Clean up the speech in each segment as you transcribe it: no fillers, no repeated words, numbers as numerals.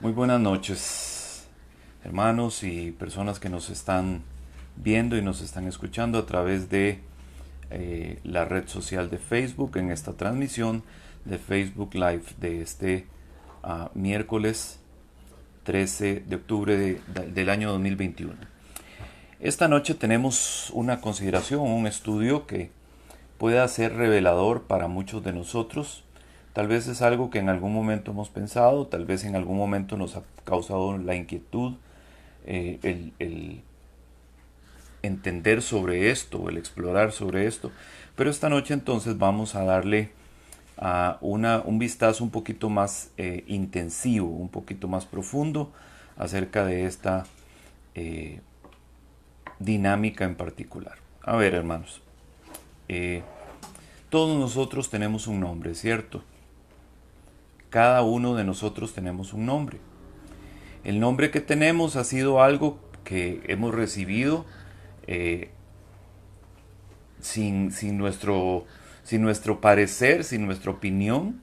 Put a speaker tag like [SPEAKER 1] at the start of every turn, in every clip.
[SPEAKER 1] Muy buenas noches, hermanos y personas que nos están viendo y nos están escuchando a través de la red social de Facebook en esta transmisión de Facebook Live de este miércoles 13 de octubre del año 2021. Esta noche tenemos una consideración, un estudio que pueda ser revelador para muchos de nosotros. Tal vez es algo que en algún momento hemos pensado, tal vez en algún momento nos ha causado la inquietud, el entender sobre esto, el explorar sobre esto. Pero esta noche entonces vamos a darle un vistazo un poquito más intensivo, un poquito más profundo acerca de esta eh, dinámica en particular. A ver, hermanos, eh, todos nosotros tenemos un nombre, ¿cierto? Cada uno de nosotros tenemos un nombre. El nombre que tenemos ha sido algo que hemos recibido eh, sin nuestro parecer, sin nuestra opinión.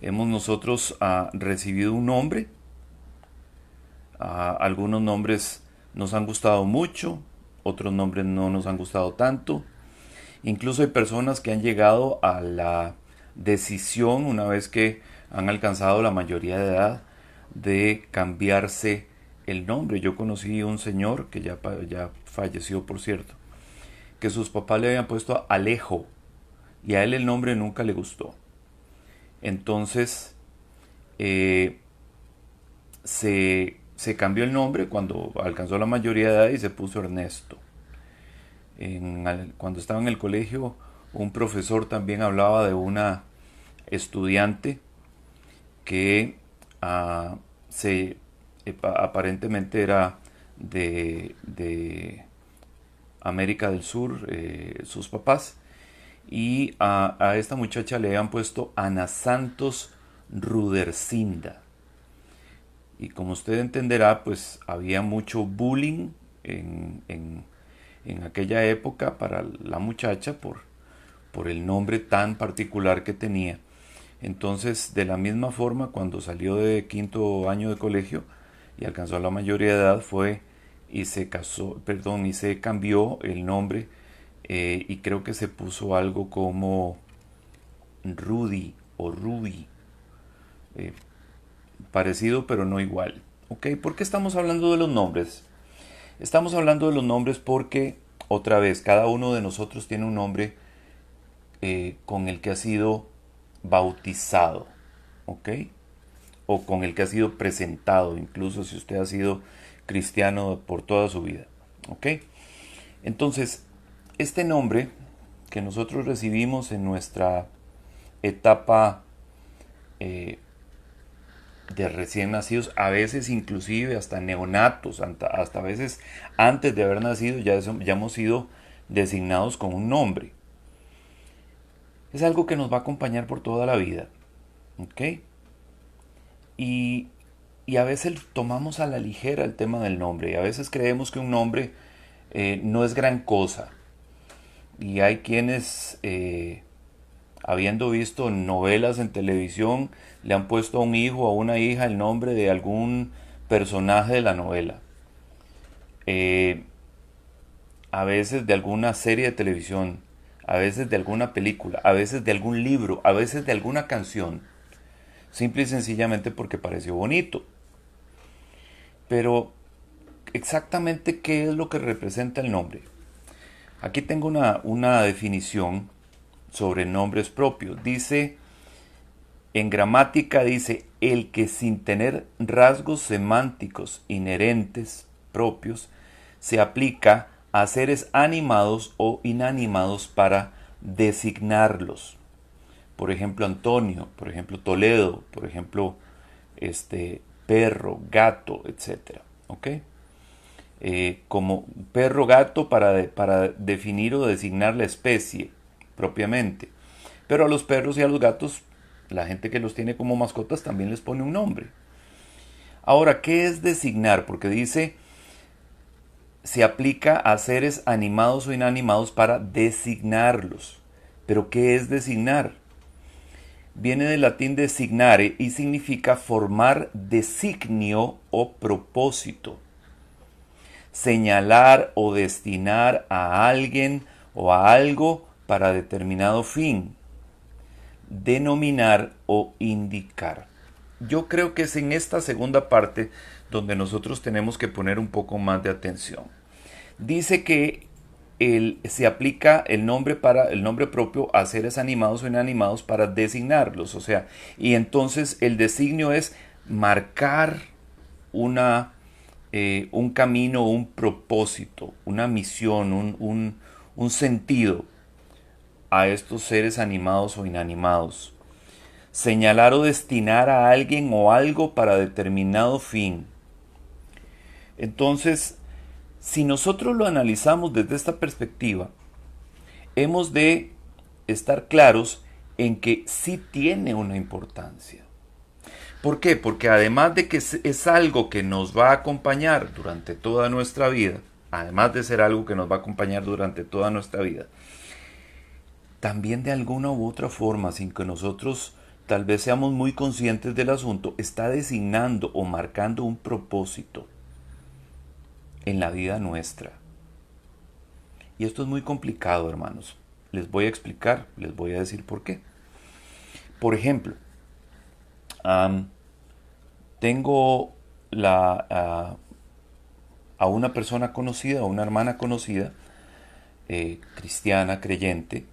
[SPEAKER 1] Hemos nosotros recibido un nombre. Algunos nombres nos han gustado mucho, otros nombres no nos han gustado tanto. Incluso hay personas que han llegado a la decisión, una vez que han alcanzado la mayoría de edad, de cambiarse el nombre. Yo conocí un señor que ya falleció, por cierto, que sus papás le habían puesto Alejo y a él el nombre nunca le gustó. Entonces eh, se cambió el nombre cuando alcanzó la mayoría de edad y se puso Ernesto. Cuando estaba en el colegio, un profesor también hablaba de una estudiante que ah, se, aparentemente era de América del Sur, sus papás, y a esta muchacha le habían puesto Ana Santos Rudercinda. Y como usted entenderá, pues había mucho bullying en aquella época para la muchacha por el nombre tan particular que tenía. Entonces, de la misma forma, cuando salió de quinto año de colegio y alcanzó la mayoría de edad, fue y se casó, perdón, y se cambió el nombre y creo que se puso algo como Rudy o Ruby, eh, parecido pero no igual. ¿Ok? ¿Por qué estamos hablando de los nombres? Estamos hablando de los nombres porque, otra vez, cada uno de nosotros tiene un nombre con el que ha sido bautizado, ¿ok? O con el que ha sido presentado, incluso si usted ha sido cristiano por toda su vida, ¿ok? Entonces, este nombre que nosotros recibimos en nuestra etapa eh, de recién nacidos, a veces inclusive hasta neonatos, hasta a veces antes de haber nacido ya hemos sido designados con un nombre. Es algo que nos va a acompañar por toda la vida, ¿ok? Y, y a veces tomamos a la ligera el tema del nombre, y a veces creemos que un nombre no es gran cosa. Y hay quienes, habiendo visto novelas en televisión, le han puesto a un hijo o a una hija el nombre de algún personaje de la novela. Eh, a veces de alguna serie de televisión, a veces de alguna película, a veces de algún libro, a veces de alguna canción, simple y sencillamente porque pareció bonito. Pero exactamente qué es lo que representa el nombre. Aquí tengo una definición sobre nombres propios. Dice, en gramática dice, el que sin tener rasgos semánticos inherentes propios, se aplica a seres animados o inanimados para designarlos. Por ejemplo, Antonio, por ejemplo, Toledo, por ejemplo, perro, gato, etcétera. ¿Ok? Como perro, gato para definir o designar la especie propiamente. Pero a los perros y a los gatos, la gente que los tiene como mascotas también les pone un nombre. Ahora, ¿qué es designar? Porque dice, se aplica a seres animados o inanimados para designarlos. Pero ¿qué es designar? Viene del latín designare y significa formar designio o propósito, señalar o destinar a alguien o a algo para determinado fin, denominar o indicar. Yo creo que es en esta segunda parte donde nosotros tenemos que poner un poco más de atención. Dice que se aplica el nombre propio a seres animados o inanimados para designarlos, o sea, y entonces el designio es marcar un camino, un propósito, una misión, un sentido a estos seres animados o inanimados. Señalar o destinar a alguien o algo para determinado fin. Entonces, si nosotros lo analizamos desde esta perspectiva, hemos de estar claros en que sí tiene una importancia. ¿Por qué? Porque además de que es algo que nos va a acompañar durante toda nuestra vida, además de ser algo que nos va a acompañar durante toda nuestra vida, también de alguna u otra forma, sin que nosotros tal vez seamos muy conscientes del asunto, está designando o marcando un propósito en la vida nuestra. Y esto es muy complicado, hermanos. Les voy a explicar, les voy a decir por qué. Por ejemplo, tengo a una persona conocida, a una hermana conocida, cristiana, creyente,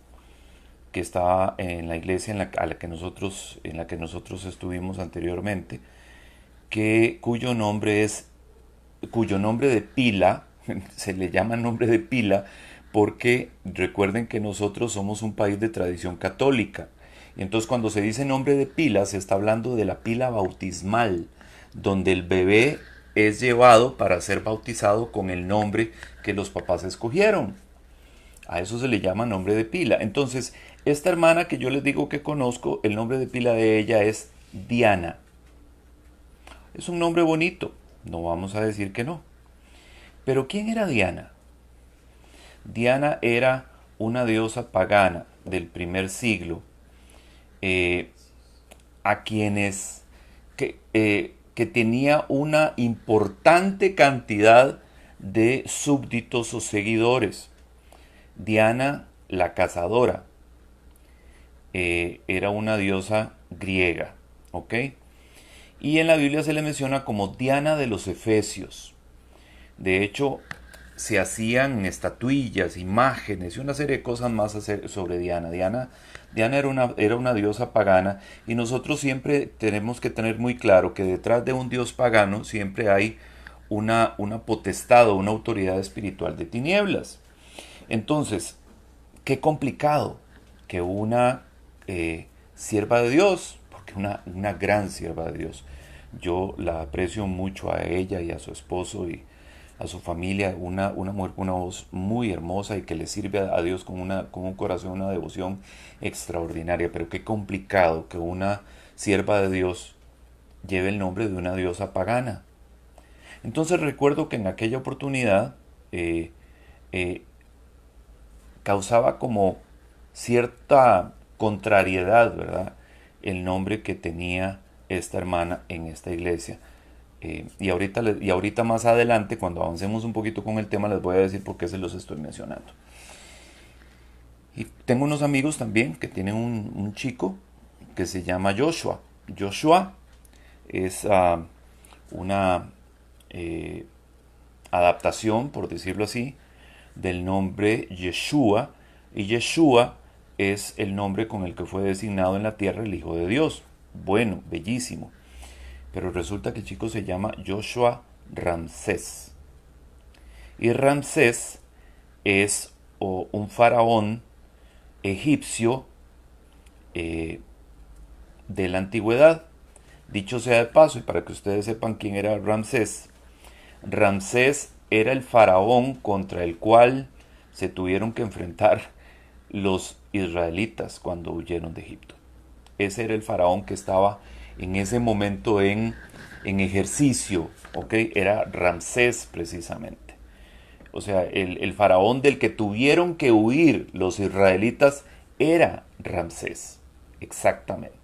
[SPEAKER 1] que estaba en la iglesia en la que nosotros estuvimos anteriormente, cuyo nombre de pila, se le llama nombre de pila, porque recuerden que nosotros somos un país de tradición católica. Y entonces cuando se dice nombre de pila, se está hablando de la pila bautismal, donde el bebé es llevado para ser bautizado con el nombre que los papás escogieron. A eso se le llama nombre de pila. Entonces, esta hermana que yo les digo que conozco, el nombre de pila de ella es Diana. Es un nombre bonito, no vamos a decir que no. Pero ¿quién era Diana? Diana era una diosa pagana del primer siglo, a quienes que tenía una importante cantidad de súbditos o seguidores. Diana la cazadora era una diosa griega, ¿ok? Y en la Biblia se le menciona como Diana de los Efesios. De hecho, se hacían estatuillas, imágenes y una serie de cosas más sobre Diana. Diana era una diosa pagana, y nosotros siempre tenemos que tener muy claro que detrás de un dios pagano siempre hay una potestad o una autoridad espiritual de tinieblas. Entonces, qué complicado que una sierva de Dios, porque una gran sierva de Dios, yo la aprecio mucho a ella y a su esposo y a su familia, una mujer con una voz muy hermosa y que le sirve a Dios con un corazón, una devoción extraordinaria. Pero qué complicado que una sierva de Dios lleve el nombre de una diosa pagana. Entonces recuerdo que en aquella oportunidad causaba como cierta contrariedad, ¿verdad?, el nombre que tenía esta hermana en esta iglesia. Y ahorita más adelante, cuando avancemos un poquito con el tema, les voy a decir por qué se los estoy mencionando. Y tengo unos amigos también que tienen un chico que se llama Joshua. Joshua es una adaptación, por decirlo así, del nombre Yeshua, y Yeshua es el nombre con el que fue designado en la tierra el Hijo de Dios. Bueno, bellísimo. Pero resulta que el chico se llama Joshua Ramsés. Y Ramsés es un faraón egipcio de la antigüedad. Dicho sea de paso, y para que ustedes sepan quién era Ramsés, Ramsés era el faraón contra el cual se tuvieron que enfrentar los israelitas cuando huyeron de Egipto. Ese era el faraón que estaba en ese momento en ejercicio, ¿ok? Era Ramsés precisamente. O sea, el faraón del que tuvieron que huir los israelitas era Ramsés, exactamente.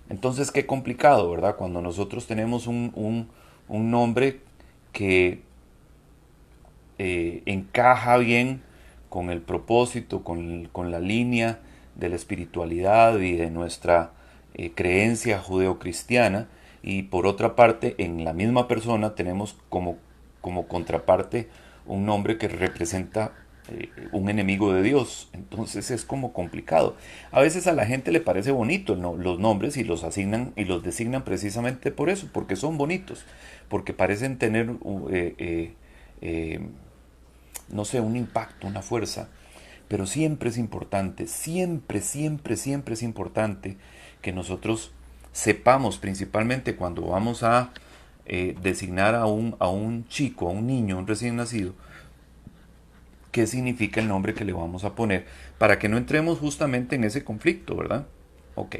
[SPEAKER 1] Entonces, qué complicado, ¿verdad? Cuando nosotros tenemos un nombre que encaja bien con el propósito, con la línea de la espiritualidad y de nuestra creencia judeocristiana, y por otra parte, en la misma persona tenemos como contraparte un nombre que representa un enemigo de Dios. Entonces es como complicado. A veces a la gente le parece bonito, ¿no?, los nombres, y los asignan y los designan precisamente por eso, porque son bonitos, porque parecen tener eh, no sé, un impacto, una fuerza. Pero siempre es importante, siempre es importante que nosotros sepamos, principalmente cuando vamos a designar a un chico, a un niño, a un recién nacido, qué significa el nombre que le vamos a poner, para que no entremos justamente en ese conflicto, ¿verdad? Ok.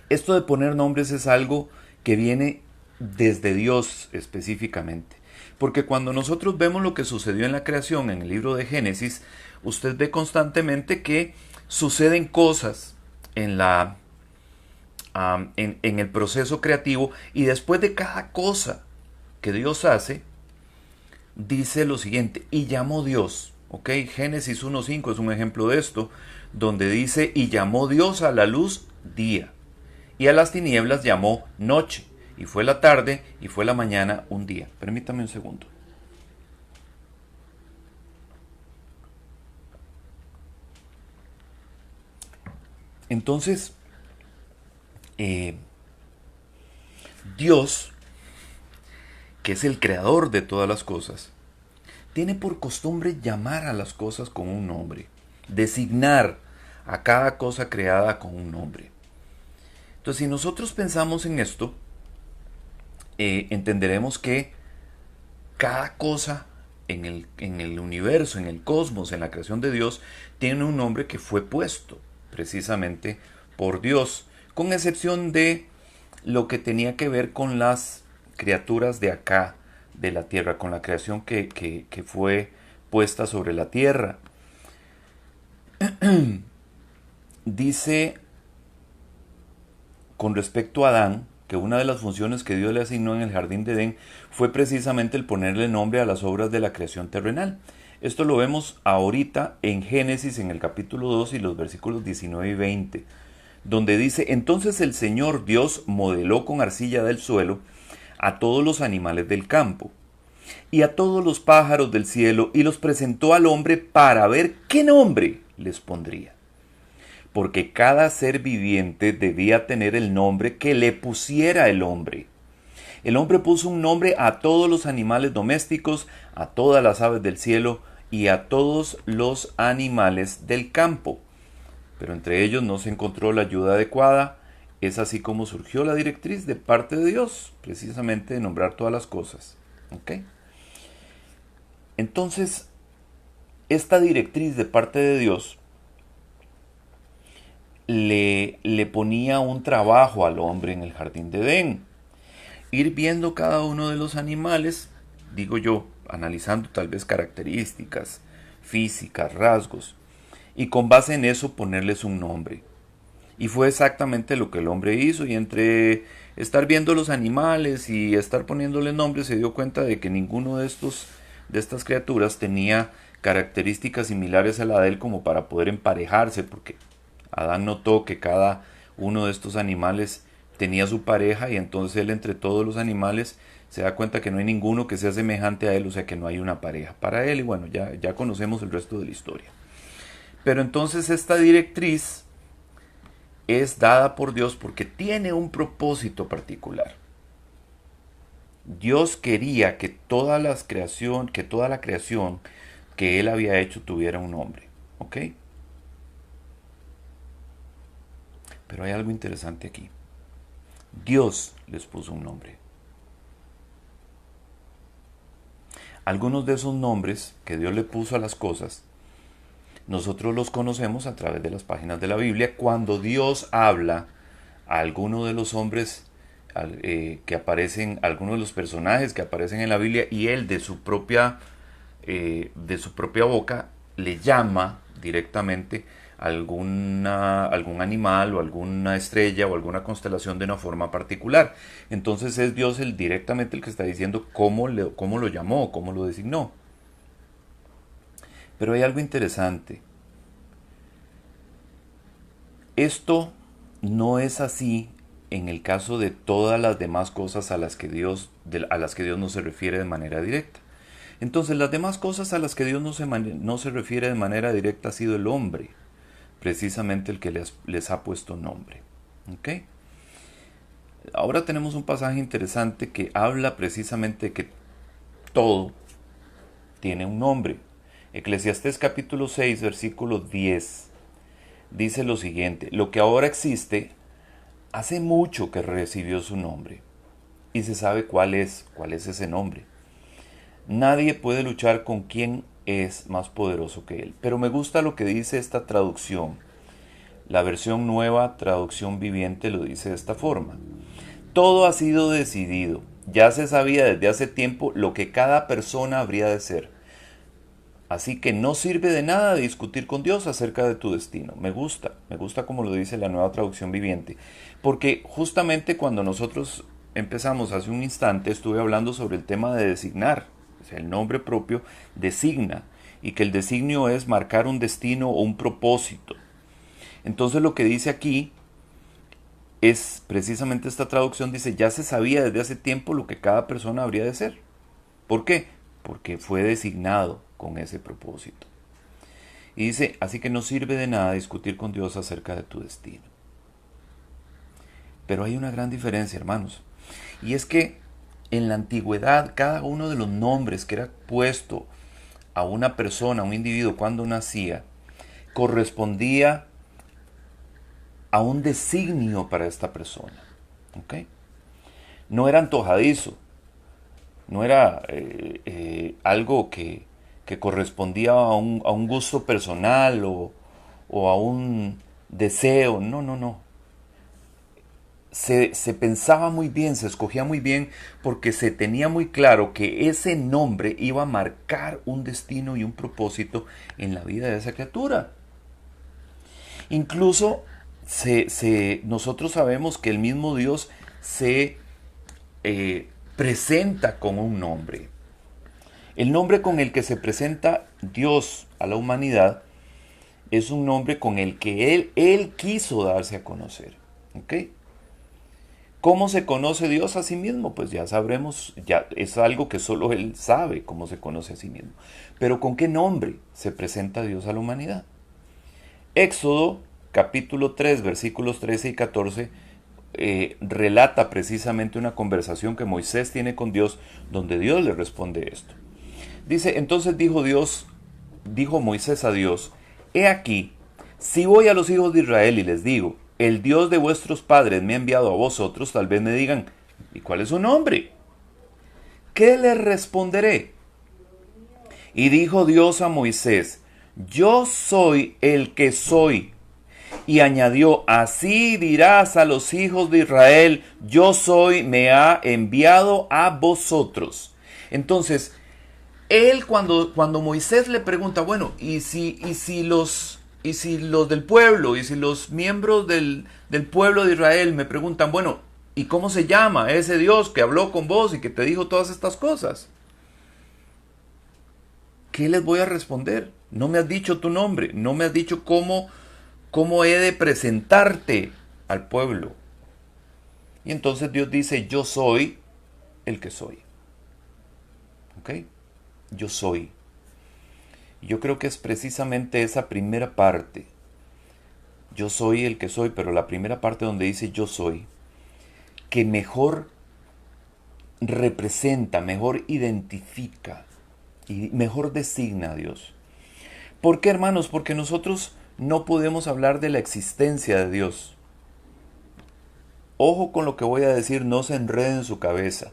[SPEAKER 1] Esto de poner nombres es algo que viene desde Dios específicamente. Porque cuando nosotros vemos lo que sucedió en la creación, en el libro de Génesis, usted ve constantemente que suceden cosas en en el proceso creativo, y después de cada cosa que Dios hace, dice lo siguiente: y llamó Dios. ¿Ok? Génesis 1.5 es un ejemplo de esto, donde dice: y llamó Dios a la luz día, y a las tinieblas llamó noche, y fue la tarde y fue la mañana un día. Permítame un segundo. Entonces, eh, Dios, que es el creador de todas las cosas, tiene por costumbre llamar a las cosas con un nombre, designar a cada cosa creada con un nombre. Entonces, si nosotros pensamos en esto, entenderemos que cada cosa en el universo, en el cosmos, en la creación de Dios, tiene un nombre que fue puesto precisamente por Dios, con excepción de lo que tenía que ver con las criaturas de acá, de la tierra, con la creación que fue puesta sobre la tierra. Dice con respecto a Adán que una de las funciones que Dios le asignó en el jardín de Edén fue precisamente el ponerle nombre a las obras de la creación terrenal. Esto lo vemos ahorita en Génesis, en el capítulo 2 y los versículos 19 y 20, donde dice: entonces el Señor Dios modeló con arcilla del suelo a todos los animales del campo y a todos los pájaros del cielo, y los presentó al hombre para ver qué nombre les pondría, porque cada ser viviente debía tener el nombre que le pusiera el hombre. El hombre puso un nombre a todos los animales domésticos, a todas las aves del cielo y a todos los animales del campo. Pero entre ellos no se encontró la ayuda adecuada. Es así como surgió la directriz de parte de Dios, precisamente de nombrar todas las cosas. ¿Ok? Entonces, esta directriz de parte de Dios le ponía un trabajo al hombre en el jardín de Edén: ir viendo cada uno de los animales, digo yo, analizando tal vez características físicas, rasgos, y con base en eso ponerles un nombre. Y fue exactamente lo que el hombre hizo, y entre estar viendo los animales y estar poniéndoles nombres se dio cuenta de que ninguno de estas criaturas tenía características similares a la de él como para poder emparejarse, porque Adán notó que cada uno de estos animales tenía su pareja, y entonces él, entre todos los animales, se da cuenta que no hay ninguno que sea semejante a él, o sea que no hay una pareja para él. Y bueno, ya conocemos el resto de la historia. Pero entonces esta directriz es dada por Dios porque tiene un propósito particular. Dios quería que toda la creación que él había hecho tuviera un nombre. ¿Ok? Pero hay algo interesante aquí. Dios les puso un nombre. Algunos de esos nombres que Dios le puso a las cosas, nosotros los conocemos a través de las páginas de la Biblia, cuando Dios habla a alguno de los hombres que aparecen, algunos de los personajes que aparecen en la Biblia, y él de su propia boca le llama directamente algún animal o alguna estrella o alguna constelación de una forma particular. Entonces es Dios directamente el que está diciendo cómo lo llamó, cómo lo designó. Pero hay algo interesante. Esto no es así en el caso de todas las demás cosas a las que Dios no se refiere de manera directa. Entonces, las demás cosas a las que Dios no se refiere de manera directa ha sido el hombre, precisamente el que les ha puesto nombre. ¿Ok? Ahora tenemos un pasaje interesante que habla precisamente de que todo tiene un nombre. Eclesiastés capítulo 6, versículo 10, dice lo siguiente: lo que ahora existe hace mucho que recibió su nombre, y se sabe cuál es ese nombre. Nadie puede luchar con quien es más poderoso que él. Pero me gusta lo que dice esta traducción. La versión nueva, traducción viviente, lo dice de esta forma: todo ha sido decidido. Ya se sabía desde hace tiempo lo que cada persona habría de ser. Así que no sirve de nada discutir con Dios acerca de tu destino. Me gusta como lo dice la nueva traducción viviente. Porque justamente cuando nosotros empezamos hace un instante, estuve hablando sobre el tema de designar. O sea, el nombre propio designa. Y que el designio es marcar un destino o un propósito. Entonces lo que dice aquí es precisamente esta traducción, dice: ya se sabía desde hace tiempo lo que cada persona habría de ser. ¿Por qué? Porque fue designado con ese propósito. Y dice: así que no sirve de nada discutir con Dios acerca de tu destino. Pero hay una gran diferencia, hermanos. Y es que en la antigüedad, cada uno de los nombres que era puesto a una persona, a un individuo cuando nacía, correspondía a un designio para esta persona. ¿Ok? No era antojadizo, no era algo que correspondía a un gusto personal o a un deseo. No, no, no. Se pensaba muy bien, se escogía muy bien, porque se tenía muy claro que ese nombre iba a marcar un destino y un propósito en la vida de esa criatura. Incluso nosotros sabemos que el mismo Dios se presenta con un nombre. El nombre con el que se presenta Dios a la humanidad es un nombre con el que Él quiso darse a conocer. ¿Ok? ¿Cómo se conoce Dios a sí mismo? Pues ya sabremos, ya es algo que solo Él sabe cómo se conoce a sí mismo. Pero ¿con qué nombre se presenta Dios a la humanidad? Éxodo capítulo 3, versículos 13 y 14 relata precisamente una conversación que Moisés tiene con Dios, donde Dios le responde esto. Dice: entonces dijo Moisés a Dios: he aquí, si voy a los hijos de Israel y les digo: el Dios de vuestros padres me ha enviado a vosotros, tal vez me digan: ¿y cuál es su nombre? ¿Qué les responderé? Y dijo Dios a Moisés: yo soy el que soy. Y añadió: así dirás a los hijos de Israel: yo soy, me ha enviado a vosotros. Entonces, él cuando Moisés le pregunta: bueno, ¿y si los del pueblo, y si los miembros del pueblo de Israel me preguntan: bueno, ¿y cómo se llama ese Dios que habló con vos y que te dijo todas estas cosas? ¿Qué les voy a responder? No me has dicho tu nombre, no me has dicho cómo he de presentarte al pueblo. Y entonces Dios dice: yo soy el que soy. ¿Ok? Yo soy. Yo creo que es precisamente esa primera parte. Yo soy el que soy, pero la primera parte donde dice yo soy, que mejor representa, mejor identifica y mejor designa a Dios. ¿Por qué, hermanos? Porque nosotros no podemos hablar de la existencia de Dios. Ojo con lo que voy a decir, no se enreden en su cabeza.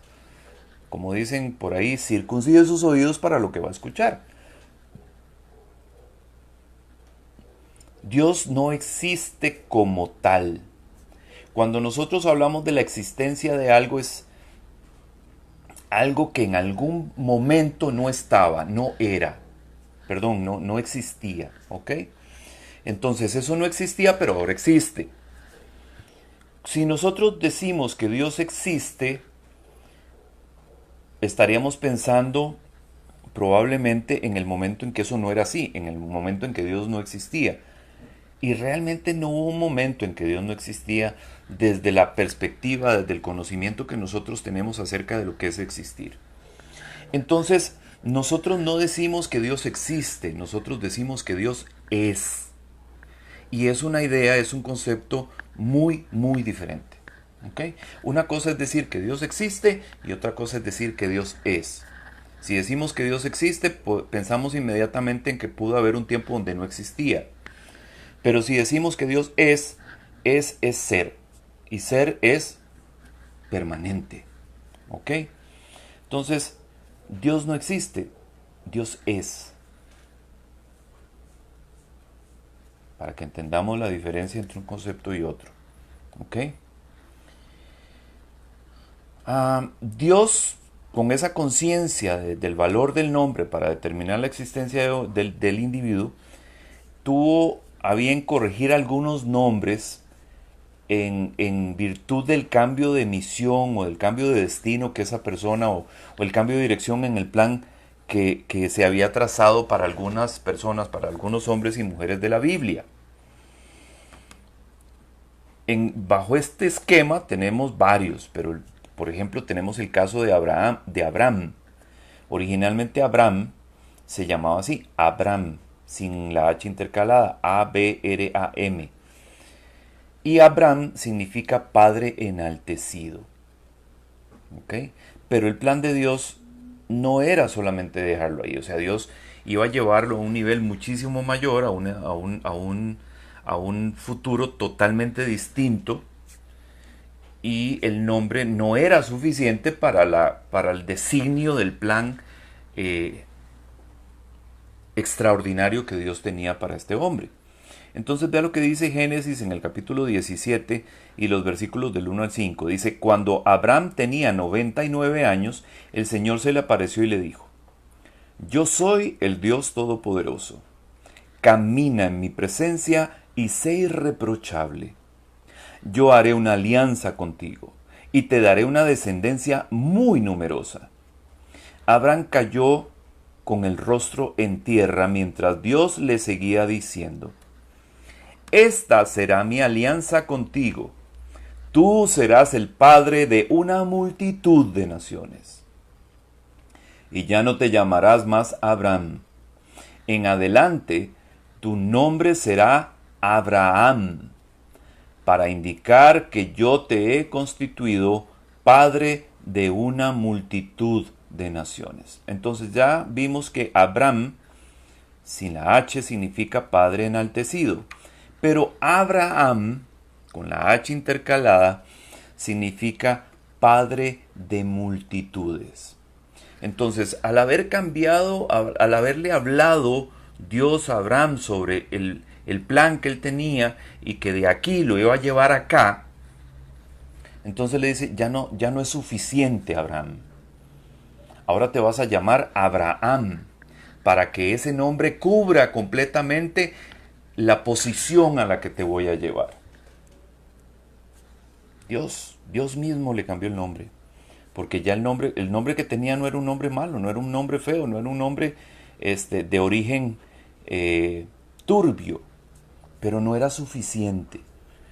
[SPEAKER 1] Como dicen por ahí, circuncide sus oídos para lo que va a escuchar. Dios no existe como tal. Cuando nosotros hablamos de la existencia de algo, es algo que en algún momento no estaba, no era. Perdón, no existía. ¿Ok? Entonces eso no existía, pero ahora existe. Si nosotros decimos que Dios existe, estaríamos pensando probablemente en el momento en que eso no era así, en el momento en que Dios no existía. Y realmente no hubo un momento en que Dios no existía desde la perspectiva, desde el conocimiento que nosotros tenemos acerca de lo que es existir. Entonces, nosotros no decimos que Dios existe, nosotros decimos que Dios es. Y es una idea, es un concepto muy, muy diferente. ¿Okay? Una cosa es decir que Dios existe y otra cosa es decir que Dios es. Si decimos que Dios existe, pensamos inmediatamente en que pudo haber un tiempo donde no existía. Pero si decimos que Dios es ser. Y ser es permanente. ¿Ok? Entonces, Dios no existe, Dios es. Para que entendamos la diferencia entre un concepto y otro. ¿Ok? Dios, con esa conciencia del valor del nombre para determinar la existencia del individuo, tuvo a bien corregir algunos nombres en virtud del cambio de misión o del cambio de destino que esa persona o el cambio de dirección en el plan que se había trazado para algunas personas, para algunos hombres y mujeres de la Biblia. Bajo este esquema tenemos varios, pero por ejemplo tenemos el caso de Abraham. Originalmente Abraham se llamaba así, Abram, sin la H intercalada, A-B-R-A-M. Y Abram significa padre enaltecido. ¿Okay? Pero el plan de Dios no era solamente dejarlo ahí. O sea, Dios iba a llevarlo a un nivel muchísimo mayor, a un futuro totalmente distinto. Y el nombre no era suficiente para el designio del plan extraordinario que Dios tenía para este hombre. Entonces vea lo que dice Génesis en el capítulo 17 y los versículos del 1 al 5. Dice, cuando Abraham tenía 99 años, el Señor se le apareció y le dijo, yo soy el Dios Todopoderoso. Camina en mi presencia y sé irreprochable. Yo haré una alianza contigo y te daré una descendencia muy numerosa. Abraham cayó con el rostro en tierra mientras Dios le seguía diciendo, esta será mi alianza contigo. Tú serás el padre de una multitud de naciones. Y ya no te llamarás más Abraham. En adelante, tu nombre será Abraham, para indicar que yo te he constituido padre de una multitud de naciones. Entonces ya vimos que Abraham, sin la H, significa padre enaltecido. Pero Abraham, con la H intercalada, significa padre de multitudes. Entonces, al haber cambiado, al haberle hablado Dios a Abraham sobre el plan que él tenía y que de aquí lo iba a llevar acá, entonces le dice, ya no es suficiente, Abraham. Ahora te vas a llamar Abraham, para que ese nombre cubra completamente la posición a la que te voy a llevar. Dios mismo le cambió el nombre. Porque ya el nombre que tenía no era un nombre malo, no era un nombre feo, no era un nombre de origen turbio. Pero no era suficiente.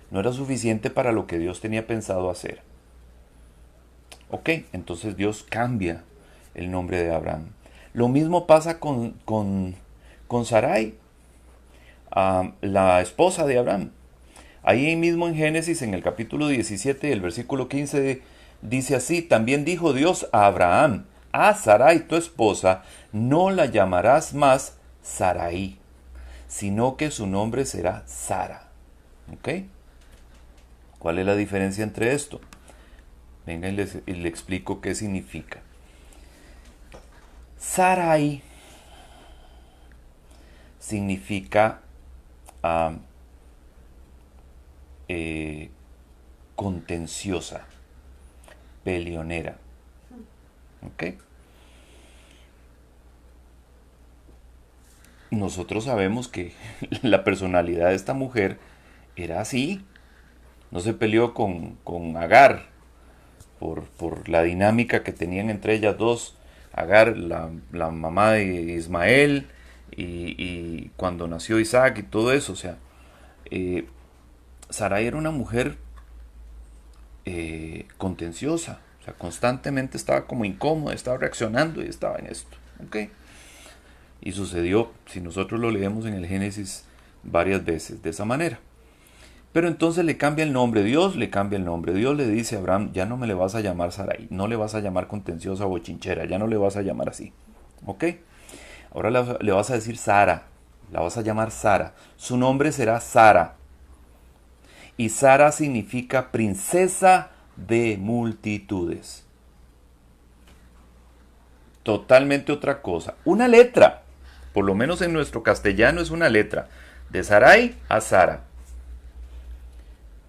[SPEAKER 1] No era suficiente para lo que Dios tenía pensado hacer. Ok, entonces Dios cambia el nombre de Abraham. Lo mismo pasa con Sarai, la esposa de Abraham. Ahí mismo en Génesis, en el capítulo 17, el versículo 15, dice así, también dijo Dios a Abraham, a Sarai tu esposa, no la llamarás más Sarai, sino que su nombre será Sara. ¿Ok? ¿Cuál es la diferencia entre esto? Venga y le explico qué significa. Sarai significa contenciosa, peleonera. ¿Ok? nosotros sabemos que la personalidad de esta mujer era así. No se peleó con Agar por la dinámica que tenían entre ellas dos. Agar, la mamá de Ismael, y cuando nació Isaac y todo eso. O sea, eh, Sarai era una mujer contenciosa. O sea, constantemente estaba como incómoda, estaba reaccionando y estaba en esto. ¿Ok? Y sucedió, si nosotros lo leemos en el Génesis varias veces, de esa manera. Pero entonces le cambia el nombre, Dios le cambia el nombre. Dios le dice a Abraham, ya no me le vas a llamar Sarai, no le vas a llamar contenciosa o bochinchera, ya no le vas a llamar así. ¿Ok? Ahora le vas a decir Sara, la vas a llamar Sara. Su nombre será Sara. Y Sara significa princesa de multitudes. Totalmente otra cosa. Una letra, por lo menos en nuestro castellano es una letra, de Sarai a Sara.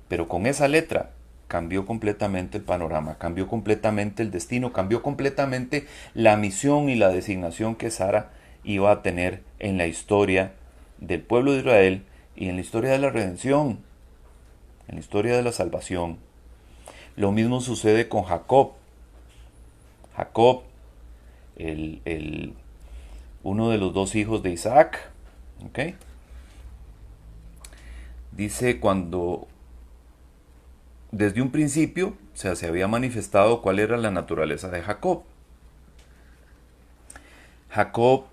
[SPEAKER 1] Pero con esa letra cambió completamente el panorama, cambió completamente el destino, cambió completamente la misión y la designación que Sara iba a tener en la historia del pueblo de Israel y en la historia de la redención, en la historia de la salvación. Lo mismo sucede con Jacob. Jacob, uno de los dos hijos de Isaac, ¿ok? Dice cuando desde un principio, o sea, se había manifestado cuál era la naturaleza de Jacob. Jacob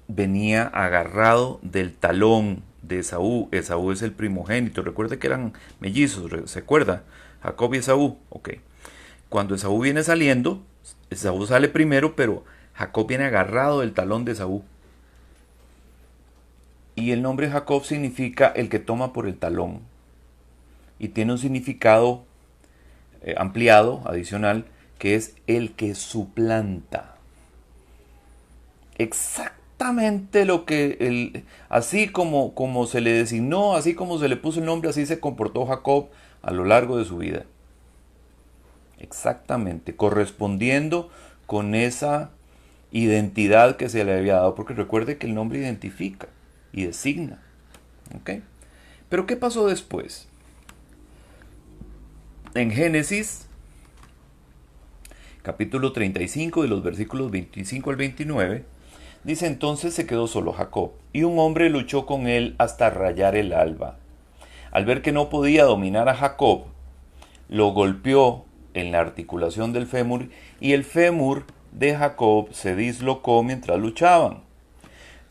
[SPEAKER 1] venía agarrado del talón de Esaú. Esaú es el primogénito. Recuerde que eran mellizos, ¿se acuerda? Jacob y Esaú. Ok. Cuando Esaú viene saliendo, Esaú sale primero, pero Jacob viene agarrado del talón de Esaú. Y el nombre Jacob significa el que toma por el talón. Y tiene un significado ampliado, adicional, que es el que suplanta. Exactamente lo que así como se le designó, así como se le puso el nombre, así se comportó Jacob a lo largo de su vida. Exactamente, correspondiendo con esa identidad que se le había dado, porque recuerde que el nombre identifica y designa. ¿Ok? Pero ¿qué pasó después? En Génesis, capítulo 35, de los versículos 25 al 29, dice: entonces se quedó solo Jacob, y un hombre luchó con él hasta rayar el alba. Al ver que no podía dominar a Jacob, lo golpeó en la articulación del fémur, y el fémur de Jacob se dislocó mientras luchaban.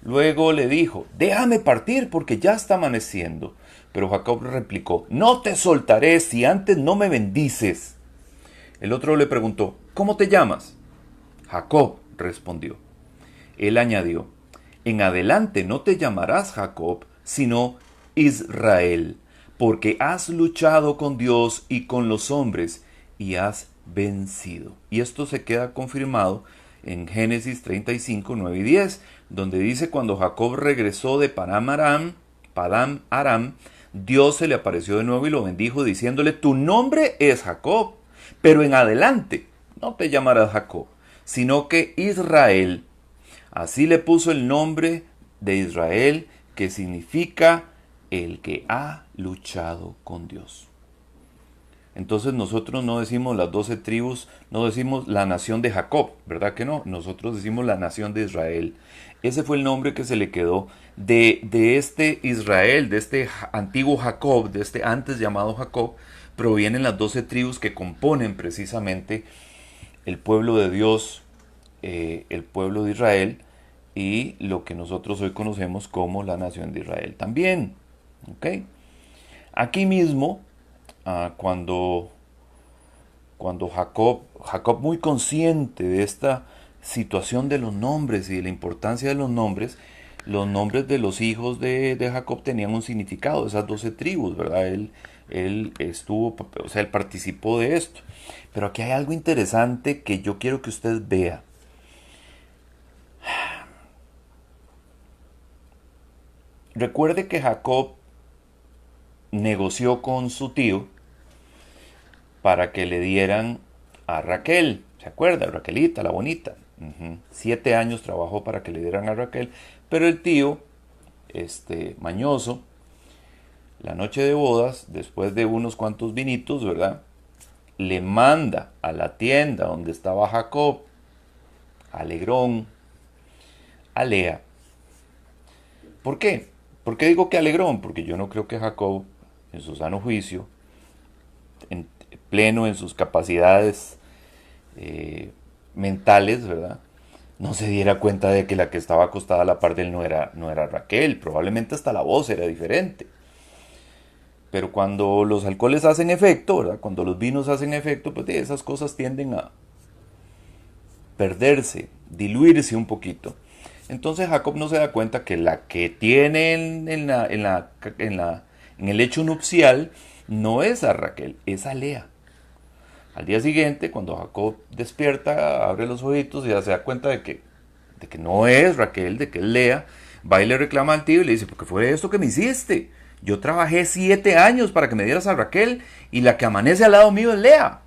[SPEAKER 1] Luego le dijo: déjame partir porque ya está amaneciendo. Pero Jacob replicó: no te soltaré si antes no me bendices. El otro le preguntó: ¿cómo te llamas? Jacob, respondió. Él añadió: en adelante no te llamarás Jacob, sino Israel, porque has luchado con Dios y con los hombres y has vencido. Y esto se queda confirmado en Génesis 35, 9 y 10, donde dice: cuando Jacob regresó de Padán Aram, Dios se le apareció de nuevo y lo bendijo, diciéndole: tu nombre es Jacob, pero en adelante no te llamarás Jacob, sino que Israel. Así le puso el nombre de Israel, que significa el que ha luchado con Dios. Entonces nosotros no decimos las 12 tribus, no decimos la nación de Jacob, ¿verdad que no? Nosotros decimos la nación de Israel. Ese fue el nombre que se le quedó de este Israel, de este antiguo Jacob, de este antes llamado Jacob, provienen las 12 tribus que componen precisamente el pueblo de Dios, el pueblo de Israel, y lo que nosotros hoy conocemos como la nación de Israel también. ¿Ok? Aquí mismo, cuando Jacob muy consciente de esta situación de los nombres y de la importancia de los nombres de los hijos de Jacob tenían un significado, esas 12 tribus, ¿verdad? Él estuvo, o sea, él participó de esto. Pero aquí hay algo interesante que yo quiero que usted vea. Recuerde que Jacob negoció con su tío para que le dieran a Raquel. ¿Se acuerda? Raquelita, la bonita. 7 años trabajó para que le dieran a Raquel, pero el tío, mañoso, la noche de bodas, después de unos cuantos vinitos, ¿verdad? Le manda a la tienda donde estaba Jacob, alegrón, a Lea. ¿Por qué? ¿Por qué digo que alegrón? Porque yo no creo que Jacob, en su sano juicio, en pleno en sus capacidades mentales, ¿verdad? No se diera cuenta de que la que estaba acostada a la par de él no era Raquel. Probablemente hasta la voz era diferente. Pero cuando los alcoholes hacen efecto, ¿verdad? Cuando los vinos hacen efecto, pues esas cosas tienden a perderse, diluirse un poquito. Entonces Jacob no se da cuenta que la que tiene en el hecho nupcial no es a Raquel, es a Lea. Al día siguiente, cuando Jacob despierta, abre los ojitos y ya se da cuenta de que no es Raquel, de que es Lea, va y le reclama al tío y le dice, ¿por qué fue esto que me hiciste? Yo trabajé 7 años para que me dieras a Raquel y la que amanece al lado mío es Lea.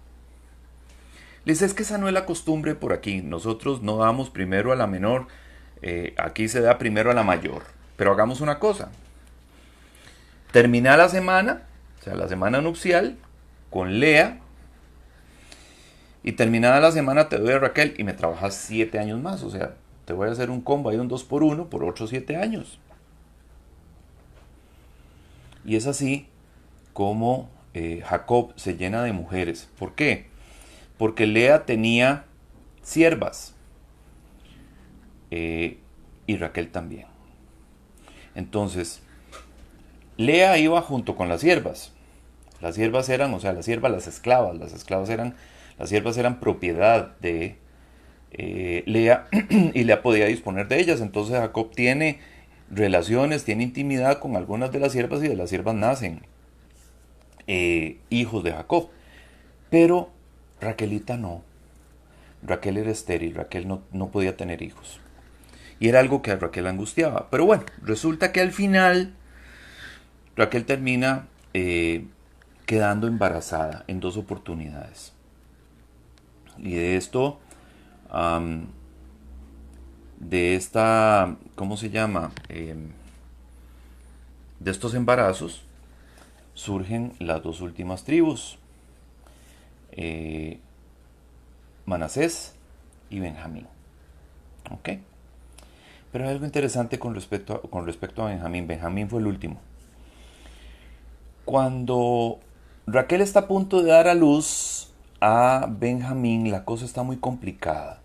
[SPEAKER 1] Le dice, es que esa no es la costumbre por aquí. Nosotros no damos primero a la menor, aquí se da primero a la mayor. Pero hagamos una cosa. Termina la semana, o sea, la semana nupcial, con Lea. Y terminada la semana te doy a Raquel y me trabajas 7 años más. O sea, te voy a hacer un combo ahí, un 2 por 1 por otros 7 años. Y es así como Jacob se llena de mujeres. ¿Por qué? Porque Lea tenía siervas y Raquel también. Entonces, Lea iba junto con las siervas. Las siervas eran, o sea, las siervas, las siervas eran propiedad de Lea y Lea podía disponer de ellas. Entonces Jacob tiene relaciones, tiene intimidad con algunas de las siervas y de las siervas nacen hijos de Jacob. Pero Raquelita no. Raquel era estéril, Raquel no podía tener hijos. Y era algo que a Raquel angustiaba. Pero bueno, resulta que al final Raquel termina quedando embarazada en 2 oportunidades. Y de esto, ¿cómo se llama? De estos embarazos surgen las 2 últimas tribus, Manasés y Benjamín. ¿Ok? Pero hay algo interesante con respecto a Benjamín. Benjamín fue el último. Cuando Raquel está a punto de dar a luz a Benjamín, la cosa está muy complicada.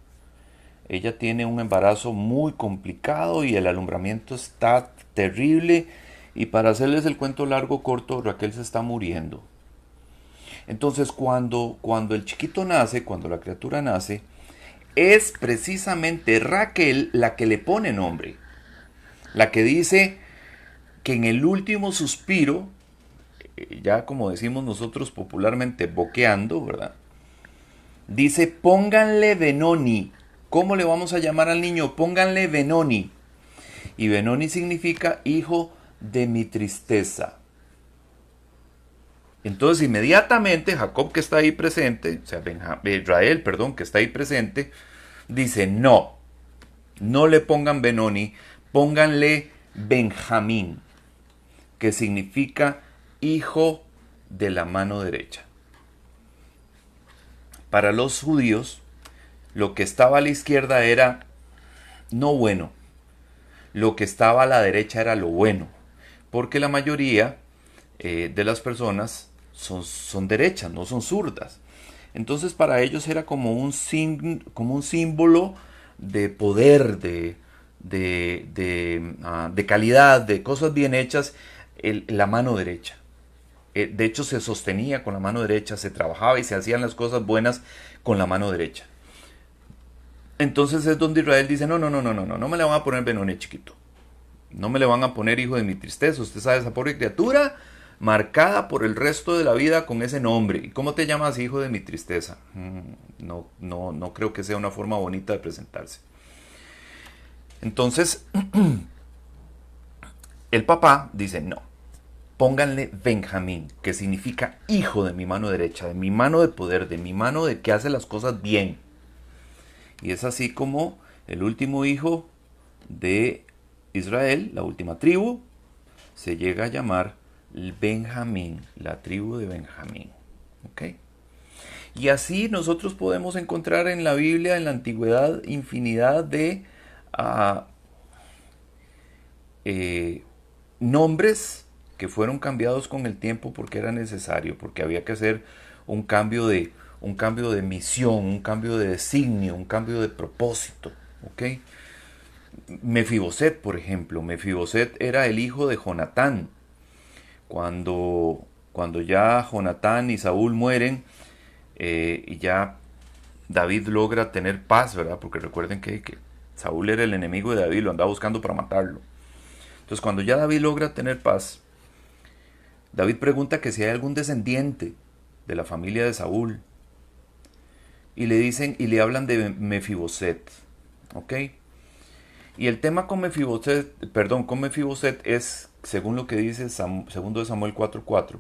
[SPEAKER 1] Ella tiene un embarazo muy complicado y el alumbramiento está terrible. Y para hacerles el cuento largo corto, Raquel se está muriendo. Entonces cuando el chiquito nace, cuando la criatura nace, es precisamente Raquel la que le pone nombre. La que dice que en el último suspiro, ya como decimos nosotros popularmente boqueando, ¿verdad? Dice, pónganle Benoni. ¿Cómo le vamos a llamar al niño? Pónganle Benoni. Y Benoni significa hijo de mi tristeza. Entonces inmediatamente Jacob, que está ahí presente, o sea, Israel, perdón, que está ahí presente, dice, no le pongan Benoni, pónganle Benjamín, que significa hijo de la mano derecha. Para los judíos, lo que estaba a la izquierda era no bueno, lo que estaba a la derecha era lo bueno, porque la mayoría de las personas son derechas, no son zurdas. Entonces para ellos era como un símbolo de poder, de calidad, de cosas bien hechas, la mano derecha. De hecho se sostenía con la mano derecha, se trabajaba y se hacían las cosas buenas con la mano derecha. Entonces es donde Israel dice, no me le van a poner Benoni chiquito. No me le van a poner hijo de mi tristeza. Usted sabe, esa pobre criatura marcada por el resto de la vida con ese nombre. ¿Y cómo te llamas, hijo de mi tristeza? No creo que sea una forma bonita de presentarse. Entonces, el papá dice, no, pónganle Benjamín, que significa hijo de mi mano derecha, de mi mano de poder, de mi mano de que hace las cosas bien. Y es así como el último hijo de Israel, la última tribu, se llega a llamar Benjamín, la tribu de Benjamín. ¿Ok? Y así nosotros podemos encontrar en la Biblia, en la antigüedad, infinidad de uh, nombres que fueron cambiados con el tiempo porque era necesario, porque había que hacer un cambio de misión, un cambio de designio, un cambio de propósito. ¿Ok? Mefiboset, por ejemplo. Mefiboset era el hijo de Jonatán. Cuando ya Jonatán y Saúl mueren, y ya David logra tener paz, ¿verdad? Porque recuerden que Saúl era el enemigo de David, lo andaba buscando para matarlo. Entonces, cuando ya David logra tener paz, David pregunta que si hay algún descendiente de la familia de Saúl. Y le dicen, y le hablan de Mefiboset. ¿Ok? Y el tema con Mefiboset es, según lo que dice segundo de Samuel 4:4,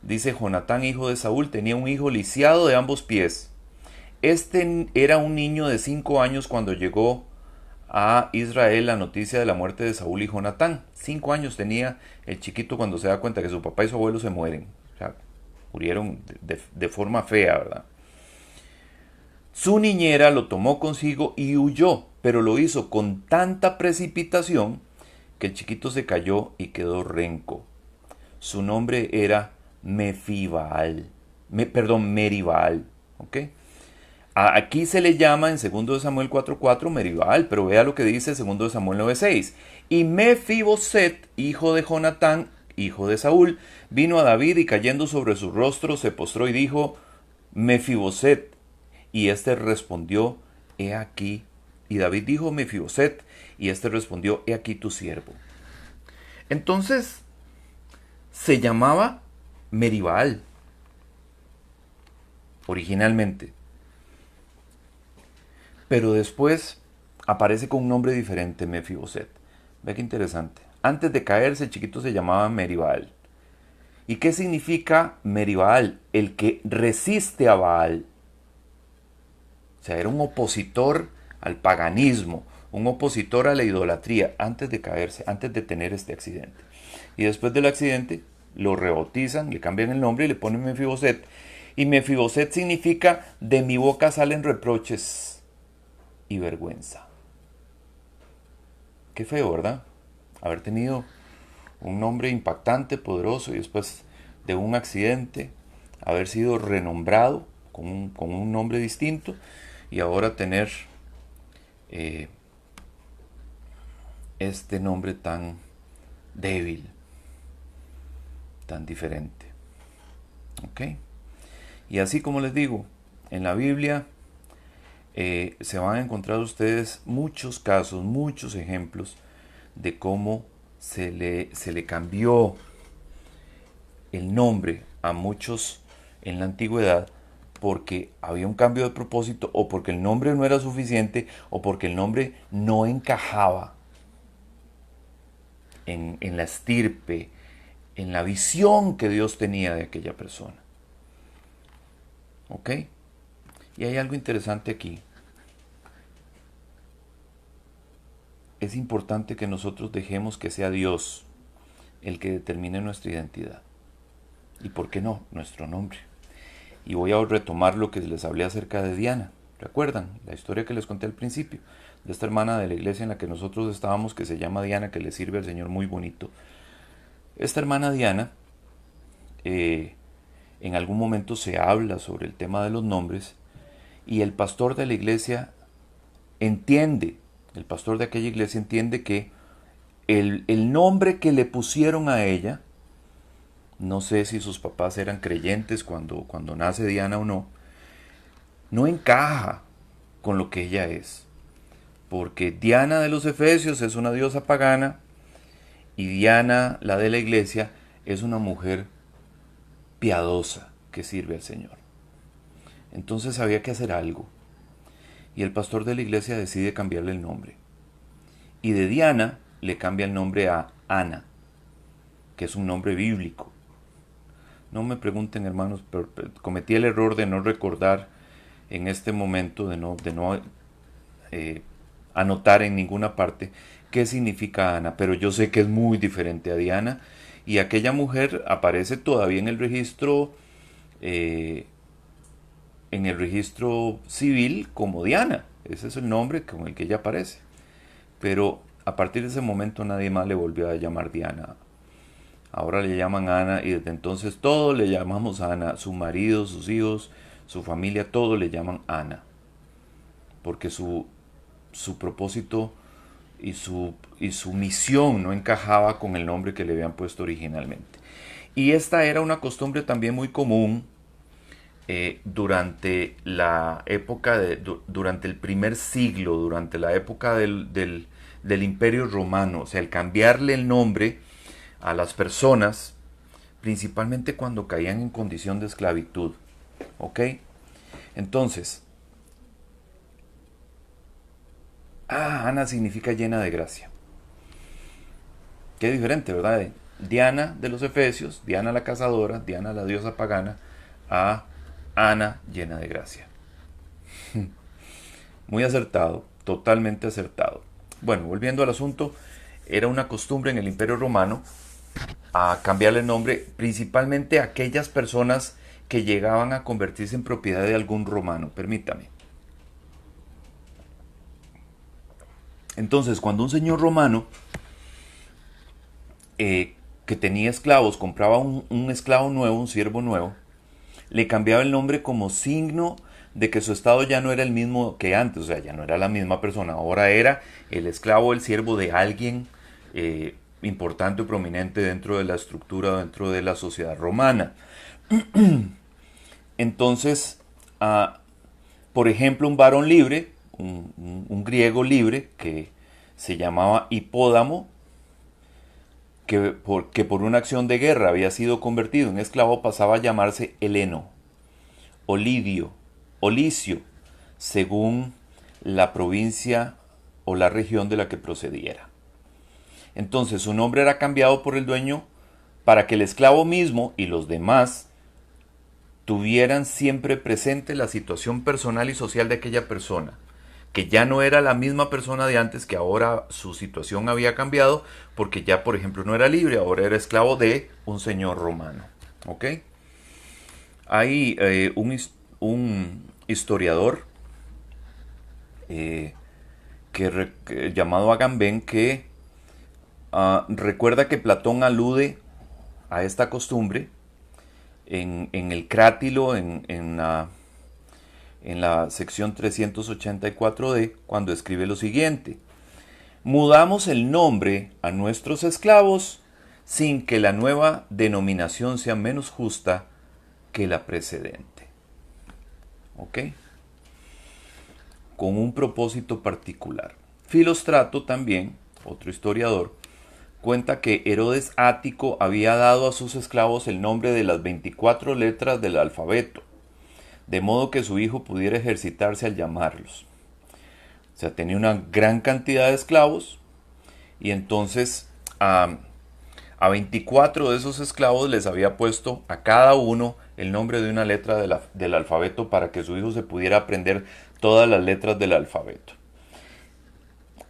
[SPEAKER 1] dice: Jonatán, hijo de Saúl, tenía un hijo lisiado de ambos pies. Este era un niño de 5 años cuando llegó a Israel la noticia de la muerte de Saúl y Jonatán. 5 años tenía el chiquito cuando se da cuenta que su papá y su abuelo se mueren. O sea, murieron de forma fea, ¿verdad? Su niñera lo tomó consigo y huyó, pero lo hizo con tanta precipitación que el chiquito se cayó y quedó renco. Su nombre era Meribaal. ¿Ok? Aquí se le llama en 2 de Samuel 4:4 Meribaal, pero vea lo que dice 2 de Samuel 9:6. Y Mefiboset, hijo de Jonatán, hijo de Saúl, vino a David y cayendo sobre su rostro se postró y dijo: Mefiboset. Y éste respondió: he aquí. Y David dijo: Mefiboset. Y éste respondió: he aquí tu siervo. Entonces se llamaba Meribaal originalmente, pero después aparece con un nombre diferente, Mefiboset. Ve qué interesante. Antes de caerse, el chiquito se llamaba Meribaal. ¿Y qué significa Meribaal? El que resiste a Baal. O sea, era un opositor al paganismo, un opositor a la idolatría antes de caerse, antes de tener este accidente. Y después del accidente lo rebautizan, le cambian el nombre y le ponen Mefiboset. Y Mefiboset significa: de mi boca salen reproches y vergüenza. Qué feo, ¿verdad? Haber tenido un nombre impactante, poderoso, y después de un accidente haber sido renombrado con un nombre distinto, y ahora tener este nombre tan débil, tan diferente. ¿Ok? Y así como les digo, en la Biblia se van a encontrar ustedes muchos casos, muchos ejemplos de cómo se le cambió el nombre a muchos en la antigüedad porque había un cambio de propósito, o porque el nombre no era suficiente, o porque el nombre no encajaba en la estirpe, en la visión que Dios tenía de aquella persona. ¿Ok? Y hay algo interesante aquí. Es importante que nosotros dejemos que sea Dios el que determine nuestra identidad. Y por qué no, nuestro nombre. Y voy a retomar lo que les hablé acerca de Diana. ¿Recuerdan? La historia que les conté al principio. De esta hermana de la iglesia en la que nosotros estábamos, que se llama Diana, que le sirve al Señor muy bonito. Esta hermana Diana, en algún momento se habla sobre el tema de los nombres. Y el pastor de la iglesia entiende, el pastor de aquella iglesia entiende que el nombre que le pusieron a ella, no sé si sus papás eran creyentes cuando nace Diana o no, no encaja con lo que ella es. Porque Diana de los Efesios es una diosa pagana y Diana, la de la iglesia, es una mujer piadosa que sirve al Señor. Entonces había que hacer algo. Y el pastor de la iglesia decide cambiarle el nombre. Y de Diana le cambia el nombre a Ana, que es un nombre bíblico. No me pregunten, hermanos, pero cometí el error de no recordar en este momento, de no anotar en ninguna parte qué significa Ana, pero yo sé que es muy diferente a Diana, y aquella mujer aparece todavía eh, en el registro civil como Diana. Ese es el nombre con el que ella aparece. Pero a partir de ese momento nadie más le volvió a llamar Diana. Ahora le llaman Ana, y desde entonces todos le llamamos Ana. Su marido, sus hijos, su familia, todos le llaman Ana. Porque su propósito y su misión no encajaba con el nombre que le habían puesto originalmente. Y esta era una costumbre también muy común durante la época, durante el primer siglo, durante la época del Imperio Romano. O sea, el cambiarle el nombre a las personas, principalmente cuando caían en condición de esclavitud. ¿Ok? Entonces, Ana significa llena de gracia. Qué diferente, ¿verdad? Diana de los Efesios, Diana la cazadora, Diana la diosa pagana, a Ana llena de gracia. Muy acertado, totalmente acertado. Bueno, volviendo al asunto, era una costumbre en el Imperio Romano a cambiarle el nombre principalmente a aquellas personas que llegaban a convertirse en propiedad de algún romano. Permítame. Entonces, cuando un señor romano que tenía esclavos compraba un esclavo nuevo, un siervo nuevo, le cambiaba el nombre como signo de que su estado ya no era el mismo que antes, o sea, ya no era la misma persona, ahora era el esclavo, el siervo de alguien importante o prominente dentro de la estructura, dentro de la sociedad romana. Entonces, por ejemplo, un varón libre, un griego libre que se llamaba Hipódamo, que por una acción de guerra había sido convertido en esclavo, pasaba a llamarse Heleno, o Lidio, o Licio, según la provincia o la región de la que procediera. Entonces su nombre era cambiado por el dueño para que el esclavo mismo y los demás tuvieran siempre presente la situación personal y social de aquella persona, que ya no era la misma persona de antes, que ahora su situación había cambiado, porque ya, por ejemplo, no era libre, ahora era esclavo de un señor romano. ¿Ok? Hay un historiador llamado Agamben que recuerda que Platón alude a esta costumbre en el Crátilo, en la sección 384D, cuando escribe lo siguiente: mudamos el nombre a nuestros esclavos sin que la nueva denominación sea menos justa que la precedente. ¿Ok? Con un propósito particular. Filóstrato también, otro historiador, cuenta que Herodes Ático había dado a sus esclavos el nombre de las 24 letras del alfabeto, de modo que su hijo pudiera ejercitarse al llamarlos. O sea, tenía una gran cantidad de esclavos, y entonces a 24 de esos esclavos les había puesto a cada uno el nombre de una letra del alfabeto, para que su hijo se pudiera aprender todas las letras del alfabeto.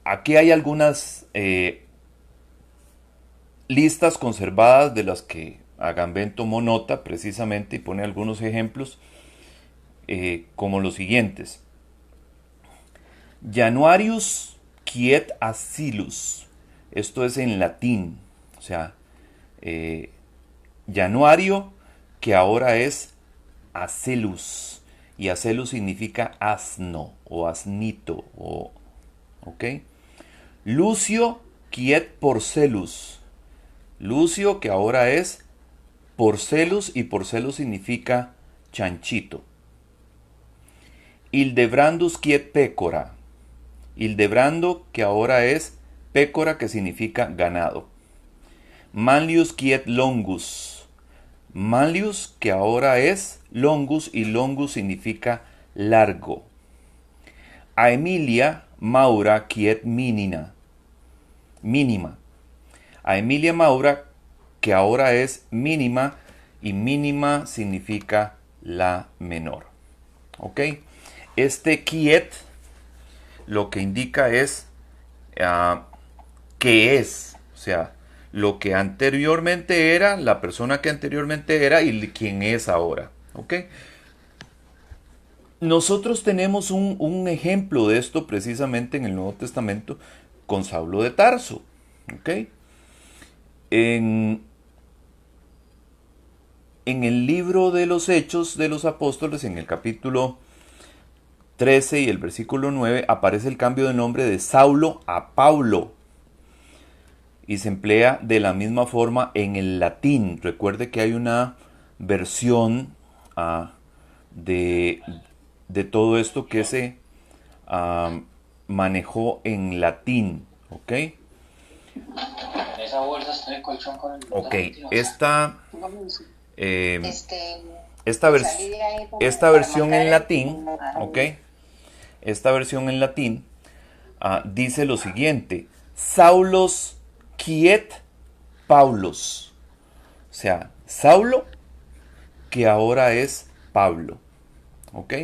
[SPEAKER 1] Aquí hay algunas listas conservadas de las que Agamben tomó nota precisamente, y pone algunos ejemplos como los siguientes: Januarius quiet Asilus. Esto es en latín, o sea, Januario, que ahora es Acelus, y Acelus significa asno o asnito, ¿ok? Lucio quiet Porcelus. Lucio, que ahora es Porcelus, y Porcelus significa chanchito. Hildebrandus quiet Pecora. Hildebrando, que ahora es Pécora, que significa ganado. Manlius quiet Longus. Manlius, que ahora es Longus, y Longus significa largo. A Emilia Maura quiet Mínima. A Emilia Maura, que ahora es Mínima, y Mínima significa la menor. ¿Ok? Este quiet lo que indica es ah, qué es, o sea, lo que anteriormente era, la persona que anteriormente era y quién es ahora. ¿Ok? Nosotros tenemos un ejemplo de esto precisamente en el Nuevo Testamento con Saulo de Tarso. ¿Ok? En, en el libro de los Hechos de los Apóstoles, en el capítulo 13 y el versículo 9, aparece el cambio de nombre de Saulo a Paulo. Y se emplea de la misma forma en el latín. Recuerde que hay una versión de, de todo esto que se ah, manejó en latín. ¿Ok?
[SPEAKER 2] Esa bolsa está el colchón con el
[SPEAKER 1] Ok,
[SPEAKER 2] botón.
[SPEAKER 1] eh, esta, esta versión en latín, ¿ok? Esta versión en latín dice lo siguiente: Saulos quiet Paulos. O sea, Saulo que ahora es Pablo. ¿Ok?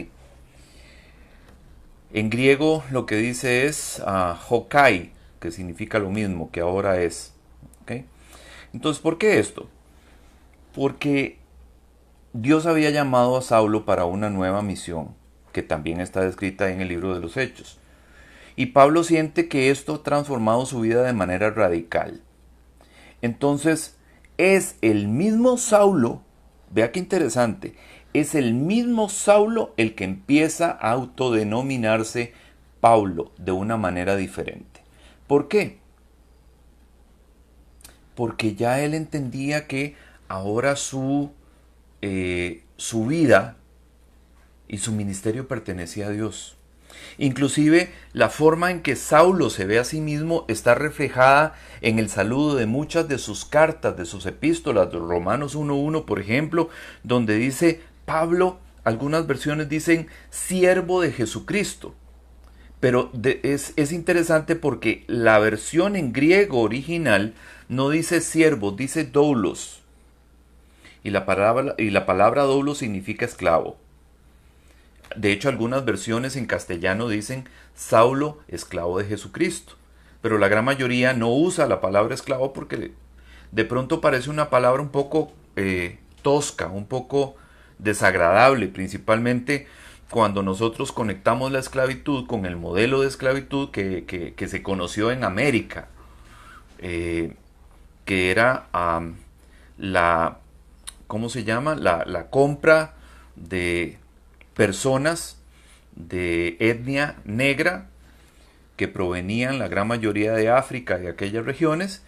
[SPEAKER 1] En griego lo que dice es Hokai, que significa lo mismo, que ahora es. ¿Ok? Entonces, ¿por qué esto? Porque Dios había llamado a Saulo para una nueva misión, que también está descrita en el libro de los Hechos. Y Pablo siente que esto ha transformado su vida de manera radical. Entonces, es el mismo Saulo, vea qué interesante, es el mismo Saulo el que empieza a autodenominarse Pablo de una manera diferente. ¿Por qué? Porque ya él entendía que ahora su vida y su ministerio pertenecía a Dios. Inclusive la forma en que Saulo se ve a sí mismo está reflejada en el saludo de muchas de sus cartas, de sus epístolas, de Romanos 1.1 por ejemplo, donde dice Pablo, algunas versiones dicen siervo de Jesucristo. Pero es interesante porque la versión en griego original no dice siervo, dice doulos. Y la palabra doulos significa esclavo. De hecho, algunas versiones en castellano dicen Saulo, esclavo de Jesucristo. Pero la gran mayoría no usa la palabra esclavo porque de pronto parece una palabra un poco tosca, un poco desagradable, principalmente cuando nosotros conectamos la esclavitud con el modelo de esclavitud que se conoció en América, eh, que era la, ¿cómo se llama? La compra de personas de etnia negra que provenían la gran mayoría de África y de aquellas regiones,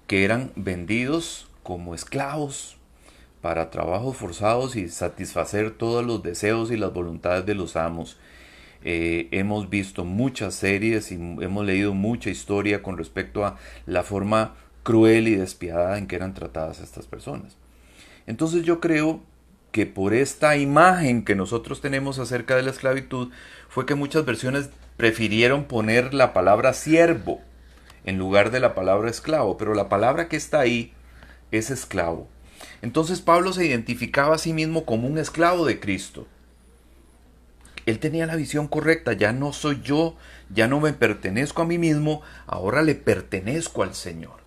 [SPEAKER 1] que eran vendidos como esclavos para trabajos forzados y satisfacer todos los deseos y las voluntades de los amos. Hemos visto muchas series y hemos leído mucha historia con respecto a la forma cruel y despiadada en que eran tratadas estas personas. Entonces yo creo que por esta imagen que nosotros tenemos acerca de la esclavitud fue que muchas versiones prefirieron poner la palabra siervo en lugar de la palabra esclavo, pero la palabra que está ahí es esclavo. Entonces Pablo se identificaba a sí mismo como un esclavo de Cristo. Él tenía la visión correcta, ya no soy yo, ya no me pertenezco a mí mismo, ahora le pertenezco al Señor.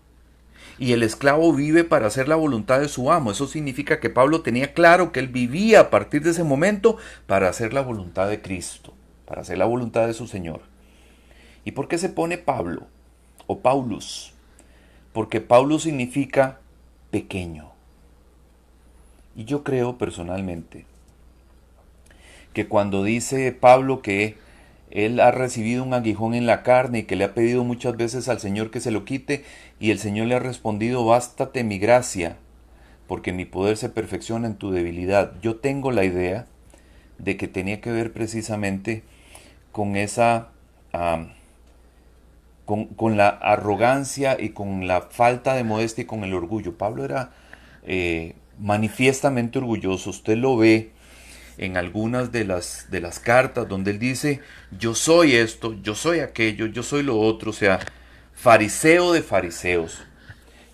[SPEAKER 1] Y el esclavo vive para hacer la voluntad de su amo. Eso significa que Pablo tenía claro que él vivía a partir de ese momento para hacer la voluntad de Cristo, para hacer la voluntad de su Señor. ¿Y por qué se pone Pablo o Paulus? Porque Paulus significa pequeño. Y yo creo personalmente que cuando dice Pablo que él ha recibido un aguijón en la carne y que le ha pedido muchas veces al Señor que se lo quite, y el Señor le ha respondido, bástate mi gracia, porque mi poder se perfecciona en tu debilidad. Yo tengo la idea de que tenía que ver precisamente con esa, con la arrogancia y con la falta de modestia y con el orgullo. Pablo era manifiestamente orgulloso. Usted lo ve en algunas de las cartas donde él dice, yo soy esto, yo soy aquello, yo soy lo otro, o sea, fariseo de fariseos.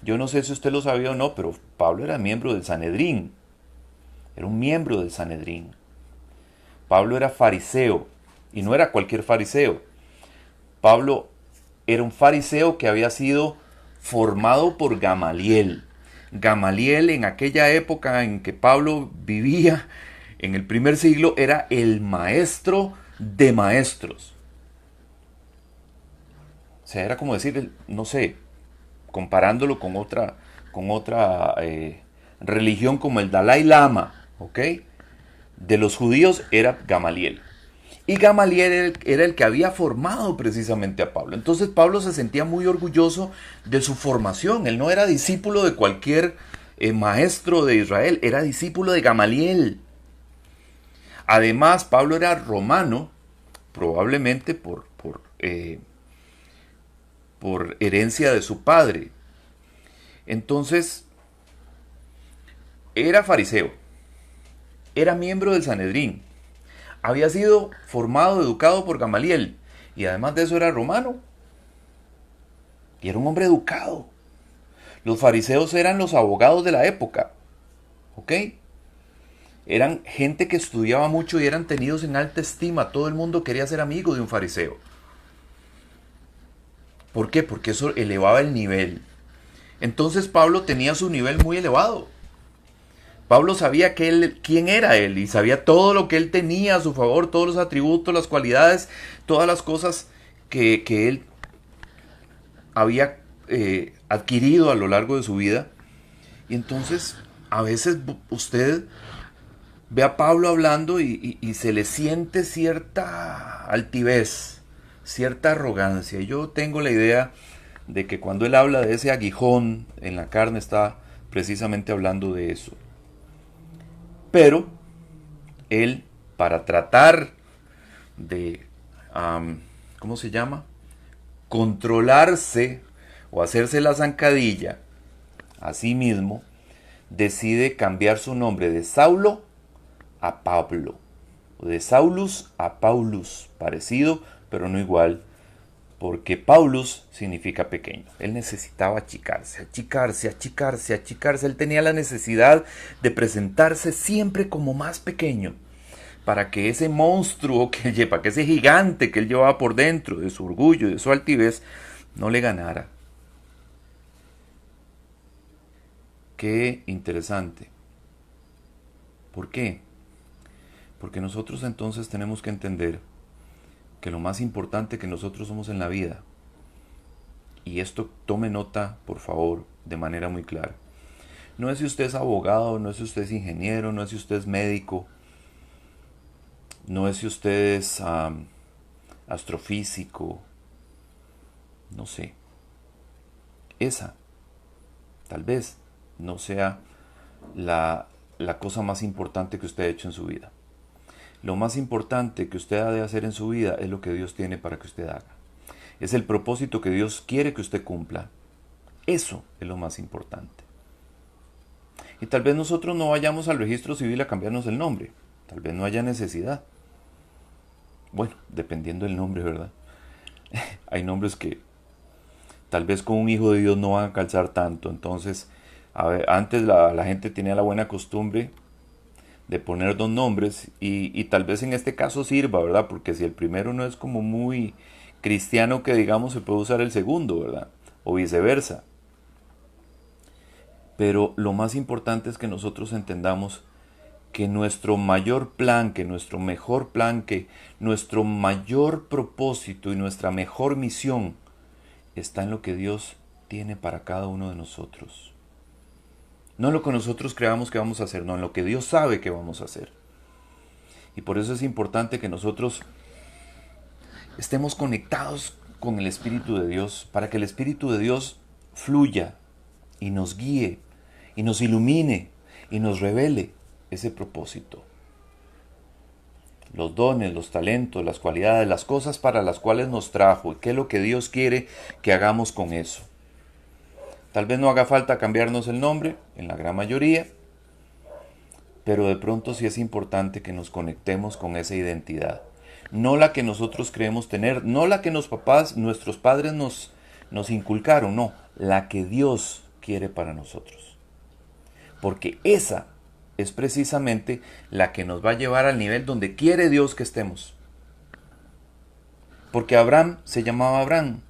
[SPEAKER 1] Yo no sé si usted lo sabía o no, pero Pablo era miembro del Sanedrín, era un miembro del Sanedrín. Pablo era fariseo, y no era cualquier fariseo. Pablo era un fariseo que había sido formado por Gamaliel. Gamaliel, en aquella época en que Pablo vivía, en el primer siglo, era el maestro de maestros. O sea, era como decir, no sé, comparándolo con otra religión como el Dalai Lama, ¿ok? De los judíos era Gamaliel. Y Gamaliel era el que había formado precisamente a Pablo. Entonces Pablo se sentía muy orgulloso de su formación. Él no era discípulo de cualquier maestro de Israel, era discípulo de Gamaliel. Además, Pablo era romano, probablemente por herencia de su padre. Entonces, era fariseo, era miembro del Sanedrín, había sido formado, educado por Gamaliel, y además de eso era romano, y era un hombre educado. Los fariseos eran los abogados de la época, ¿ok? Eran gente que estudiaba mucho y eran tenidos en alta estima. Todo el mundo quería ser amigo de un fariseo. ¿Por qué? Porque eso elevaba el nivel. Entonces Pablo tenía su nivel muy elevado. Pablo sabía quién era él y sabía todo lo que él tenía a su favor, todos los atributos, las cualidades, todas las cosas que él había adquirido a lo largo de su vida. Y entonces a veces usted ve a Pablo hablando y se le siente cierta altivez, cierta arrogancia. Y yo tengo la idea de que cuando él habla de ese aguijón en la carne está precisamente hablando de eso. Pero él, para tratar de, ¿cómo se llama? Controlarse o hacerse la zancadilla a sí mismo, decide cambiar su nombre de Saulo a Pablo, o de Saulus a Paulus, parecido pero no igual, porque Paulus significa pequeño. Él necesitaba achicarse, achicarse, achicarse, achicarse. Él tenía la necesidad de presentarse siempre como más pequeño, para que ese monstruo que él lleva, que ese gigante que él llevaba por dentro, de su orgullo, de su altivez, no le ganara. Qué interesante. ¿Por qué? Porque nosotros entonces tenemos que entender que lo más importante que nosotros somos en la vida, y esto tome nota, por favor, de manera muy clara, no es si usted es abogado, no es si usted es ingeniero, no es si usted es médico, no es si usted es astrofísico, no sé. Esa, tal vez, no sea la cosa más importante que usted ha hecho en su vida. Lo más importante que usted ha de hacer en su vida es lo que Dios tiene para que usted haga. Es el propósito que Dios quiere que usted cumpla. Eso es lo más importante. Y tal vez nosotros no vayamos al registro civil a cambiarnos el nombre. Tal vez no haya necesidad. Bueno, dependiendo del nombre, ¿verdad? Hay nombres que tal vez con un hijo de Dios no van a calzar tanto. Entonces, antes la gente tenía la buena costumbre de poner dos nombres y tal vez en este caso sirva, ¿verdad? Porque si el primero no es como muy cristiano que digamos, se puede usar el segundo, ¿verdad? O viceversa. Pero lo más importante es que nosotros entendamos que nuestro mayor plan, que nuestro mejor plan, que nuestro mayor propósito y nuestra mejor misión está en lo que Dios tiene para cada uno de nosotros. No en lo que nosotros creamos que vamos a hacer, no, en lo que Dios sabe que vamos a hacer. Y por eso es importante que nosotros estemos conectados con el Espíritu de Dios, para que el Espíritu de Dios fluya y nos guíe, y nos ilumine, y nos revele ese propósito. Los dones, los talentos, las cualidades, las cosas para las cuales nos trajo, y qué es lo que Dios quiere que hagamos con eso. Tal vez no haga falta cambiarnos el nombre, en la gran mayoría, pero de pronto sí es importante que nos conectemos con esa identidad. No la que nosotros creemos tener, no la que nuestros padres nos inculcaron, no, la que Dios quiere para nosotros. Porque esa es precisamente la que nos va a llevar al nivel donde quiere Dios que estemos. Porque Abraham se llamaba Abraham,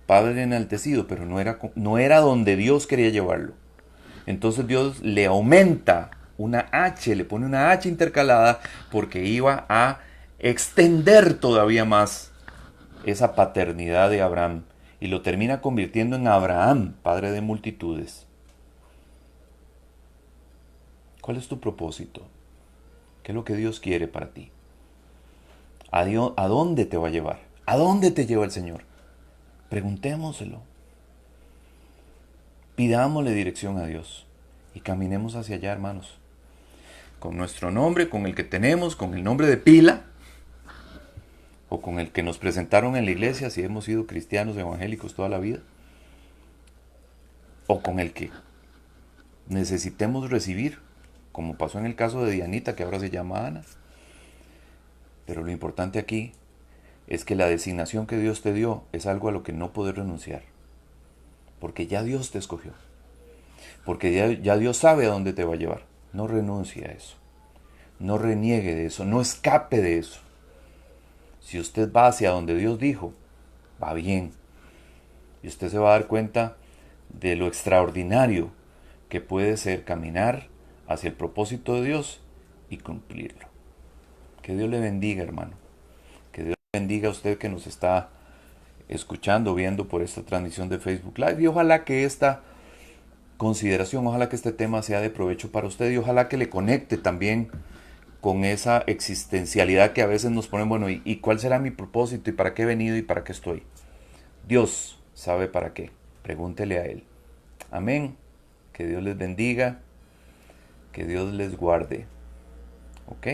[SPEAKER 1] padre enaltecido, pero no era donde Dios quería llevarlo. Entonces Dios le aumenta una H, le pone una H intercalada porque iba a extender todavía más esa paternidad de Abraham y lo termina convirtiendo en Abraham, padre de multitudes. ¿Cuál es tu propósito? ¿Qué es lo que Dios quiere para ti? ¿A dónde te va a llevar? ¿A dónde te lleva el Señor? Preguntémoselo. Pidámosle dirección a Dios y caminemos hacia allá, hermanos. Con nuestro nombre, con el que tenemos, con el nombre de pila, o con el que nos presentaron en la iglesia si hemos sido cristianos evangélicos toda la vida, o con el que necesitemos recibir, como pasó en el caso de Dianita, que ahora se llama Ana. Pero lo importante aquí es que la designación que Dios te dio es algo a lo que no puedes renunciar, porque ya Dios te escogió, porque ya Dios sabe a dónde te va a llevar. No renuncie a eso, no reniegue de eso, no escape de eso. Si usted va hacia donde Dios dijo, va bien, y usted se va a dar cuenta de lo extraordinario que puede ser caminar hacia el propósito de Dios y cumplirlo. Que Dios le bendiga, hermano. Que Dios le bendiga a usted que nos está escuchando, viendo por esta transmisión de Facebook Live. Y ojalá que esta consideración, ojalá que este tema sea de provecho para usted y ojalá que le conecte también con esa existencialidad que a veces nos ponen, bueno, ¿y cuál será mi propósito? ¿Y para qué he venido? ¿Y para qué estoy? Dios sabe para qué. Pregúntele a Él. Amén. Que Dios les bendiga. Que Dios les guarde. ¿Ok?